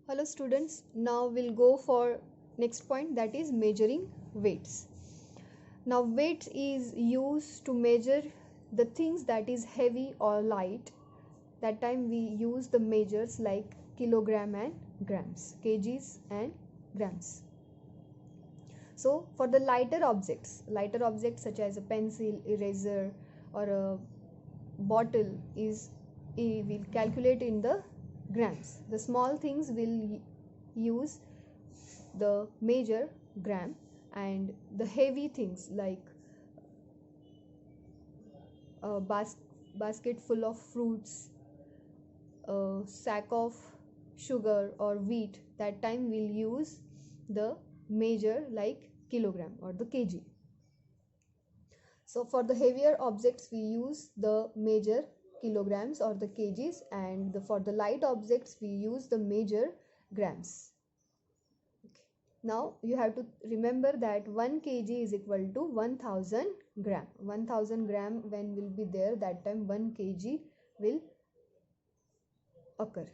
Hello students, now we'll go for next point, that is measuring weights. Now weight is used to measure the things that is heavy or light. That time we use the measures like kilogram and grams, kgs and grams. So for the lighter objects such as a pencil, eraser or a bottle will calculate in the grams. The small things will use the major gram, and the heavy things like a basket full of fruits, a sack of sugar or wheat, that time we'll use the measure like kilogram or the kg. So for the heavier objects we use the measure kilograms or the kgs, and for the light objects we use the measure grams. Okay. Now you have to remember that 1 kg is equal to 1000 gram. 1000 gram when will be there, that time 1 kg will occur.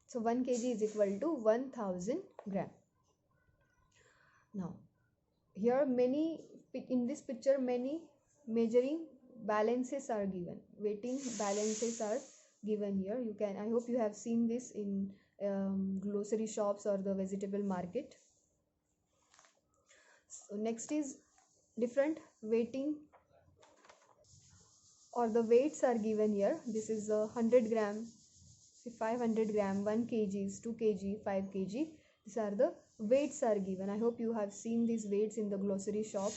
So 1 kg is equal to 1000 gram. Now here in this picture many measuring balances are given, weighting balances are given here. I hope you have seen this in grocery shops or the vegetable market. So next is different weighting or the weights are given here. This is a 100 gram, 500 gram, 1 kg, 2 kg, 5 kg. These are the weights are given. I hope you have seen these weights in the grocery shop.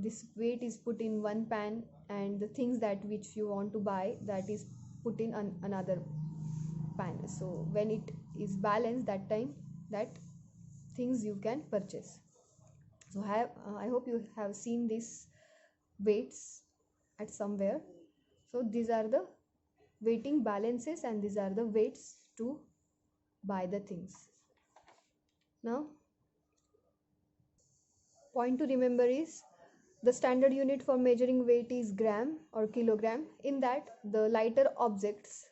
This weight is put in one pan, and the things that which you want to buy, that is put in another pan. So when it is balanced, that time that things you can purchase. So I hope you have seen these weights at somewhere. So these are the weighting balances and these are the weights to buy the things. Now point to remember is the standard unit for measuring weight is gram or kilogram. In that the lighter objects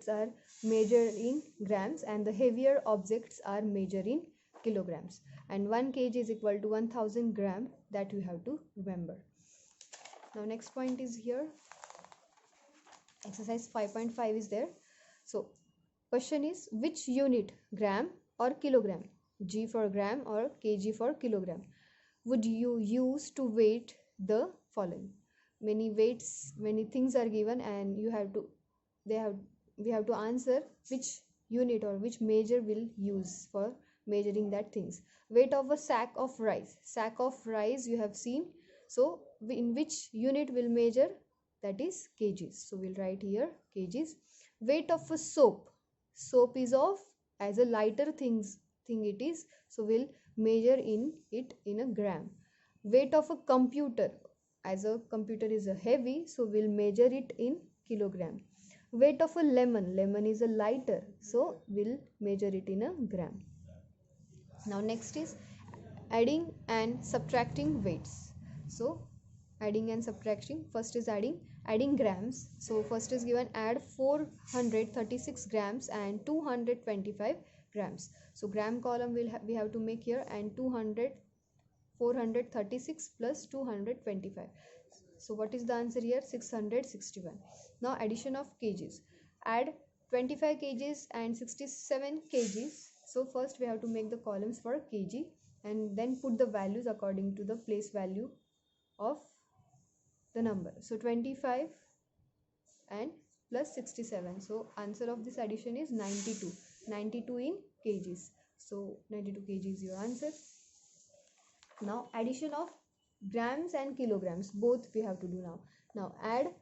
are measured in grams and the heavier objects are measured in kilograms, and 1 kg is equal to 1000 gram, that you have to remember. Now next point is here, exercise 5.5 is there. So question is, which unit, gram or kilogram, g for gram or kg for kilogram, would you use to weight the following? Many things are given, and we have to answer which unit or which measure will use for measuring that things. Weight of a sack of rice you have seen, so in which unit will measure, that is kgs, so we'll write here kgs. Weight of a soap is of, as a lighter thing it is, so we'll measure it in a gram. Weight of a computer, as a computer is a heavy, so we'll measure it in kilogram. Weight of a lemon is a lighter, so we'll measure it in a gram. Now next is adding and subtracting weights. So adding and subtracting, first is adding grams. So first is given, add 436 grams and 225 grams. So gram column we have to make here, and 436 plus 225. So what is the answer here? 661. Now addition of kgs, add 25 kgs and 67 kgs. So first we have to make the columns for kg and then put the values according to the place value of the number. So 25 and plus 67. So answer of this addition is 92. 92 in kgs. So 92 kg is your answer. Now addition of grams and kilograms, both we have to do now. Now add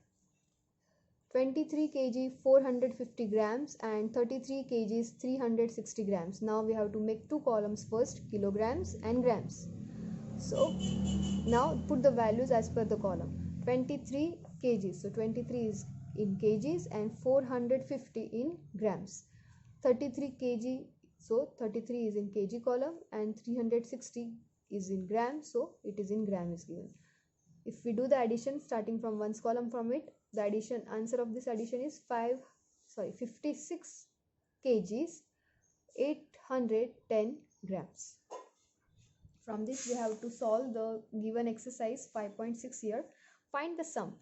23 kg 450 grams and 33 kg 360 grams. Now we have to make two columns, first kilograms and grams. So now put the values as per the column. 23 kg, so 23 is in kgs and 450 in grams. 33 kg, so 33 is in kg column and 360 is in gram, so it is in gram is given. If we do the addition starting from one's column from it, the answer of this addition is 56 kgs 810 grams. From this we have to solve the given exercise 5.6 here. Find the sum.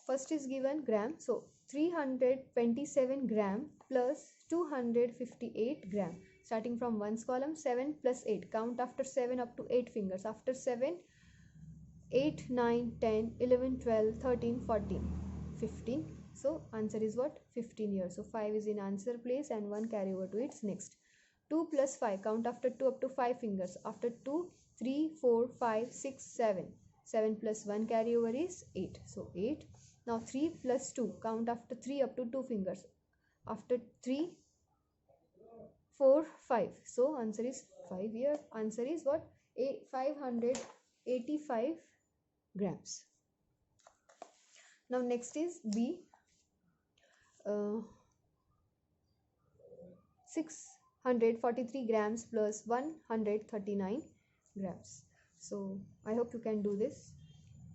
First is given gram, so 327 gram plus 258 gram. Starting from ones column, 7 plus 8. Count after 7 up to 8 fingers. After 7, 8, 9, 10, 11, 12, 13, 14, 15. So answer is what? 15 here. So 5 is in answer place and 1 carry over to its next. 2 plus 5. Count after 2 up to 5 fingers. After 2, 3, 4, 5, 6, 7. 7 plus 1 carry over is 8. So 8. Now 3 plus 2. Count after 3 up to 2 fingers. After 3, 4, 5. So answer is 5 here. Answer is what? 585 grams. Now next is B. 643 grams plus 139 grams. So I hope you can do this.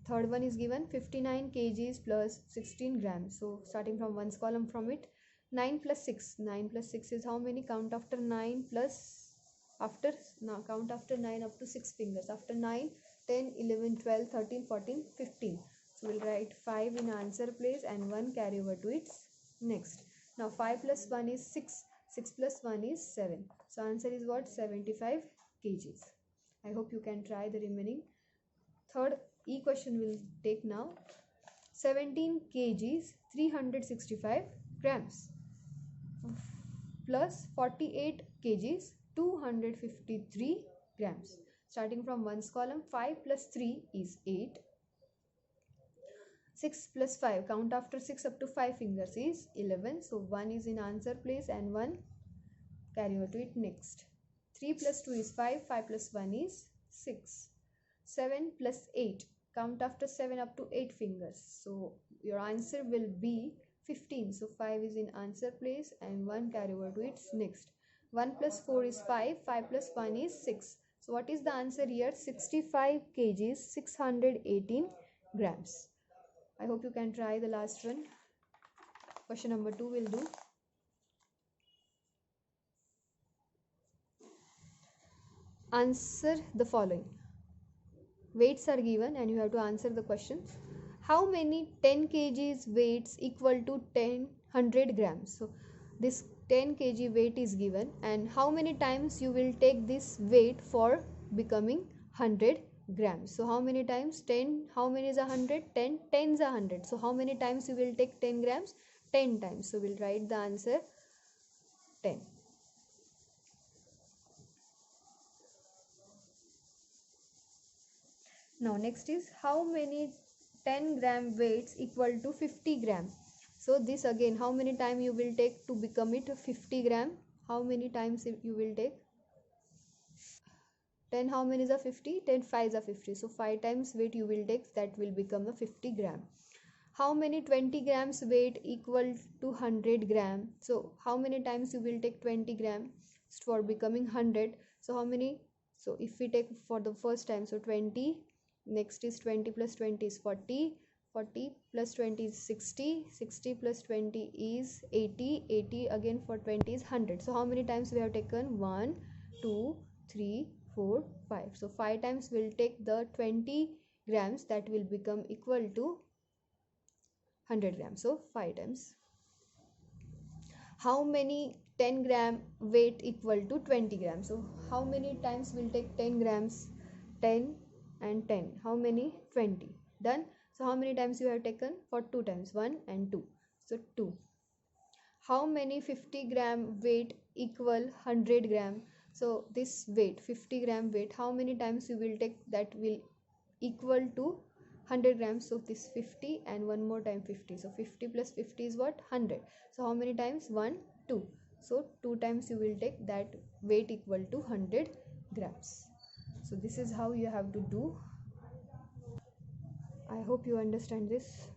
Third one is given 59 kgs plus 16 grams. So starting from ones column, from it, 9 plus 6. 9 plus 6 is how many? Count after 9 plus after, now count after 9 up to 6 fingers. After 9, 10, 11, 12, 13, 14, 15. So we'll write 5 in answer place and 1 carry over to its next. Now 5 plus 1 is 6. 6 plus 1 is 7. So answer is what? 75 kgs. I hope you can try the remaining. Third E question will take now. 17 kgs 365 grams plus 48 kgs 253 grams. Starting from ones column, 5 plus 3 is 8. 6 plus 5, count after 6 up to 5 fingers, is 11. So 1 is in answer place and 1 carry over to it next. 3 plus 2 is 5. 5 plus 1 is 6. 7 plus 8, count after 7 up to 8 fingers. So your answer will be 15. So 5 is in answer place and 1 carry over to its next. 1 plus 4 is 5. 5 plus 1 is 6. So what is the answer here? 65 kgs 618 grams. I hope you can try the last one. Question number 2 will do. Answer the following. Weights are given and you have to answer the questions. How many 10 kgs weights equal to 100 grams? So this 10 kg weight is given and how many times you will take this weight for becoming 100 grams. So how many times? 10. How many is 100? 10. 10 is 100. So how many times you will take 10 grams? 10 times. So we'll write the answer 10. Now next is how many 10 gram weights equal to 50 gram. So this again, how many time you will take to become it 50 gram? How many times you will take? 10, how many is a 50? 10 5 is a 50. So 5 times weight you will take, that will become the 50 gram. How many 20 grams weight equal to 100 gram? So how many times you will take 20 gram for becoming 100? So how many? So if we take for the first time, so 20, next is 20 plus 20 is 40, 40 plus 20 is 60, 60 plus 20 is 80, 80 again for 20 is 100. So how many times we have taken? 1, 2, 3, 4, 5. So 5 times we'll take the 20 grams, that will become equal to 100 grams. So 5 times. How many 10 gram weight equal to 20 grams? So how many times we'll take 10 grams? 10 and 10. How many? 20. Done. So how many times you have taken? For 2 times. 1 and 2. So 2. How many 50 gram weight equal 100 gram? So this weight, 50 gram weight, how many times you will take, that will equal to 100 grams? So this 50 and one more time 50. So 50 plus 50 is what? 100. So how many times? 1, 2. So 2 times you will take, that weight equal to 100 grams. So this is how you have to do. I hope you understand this.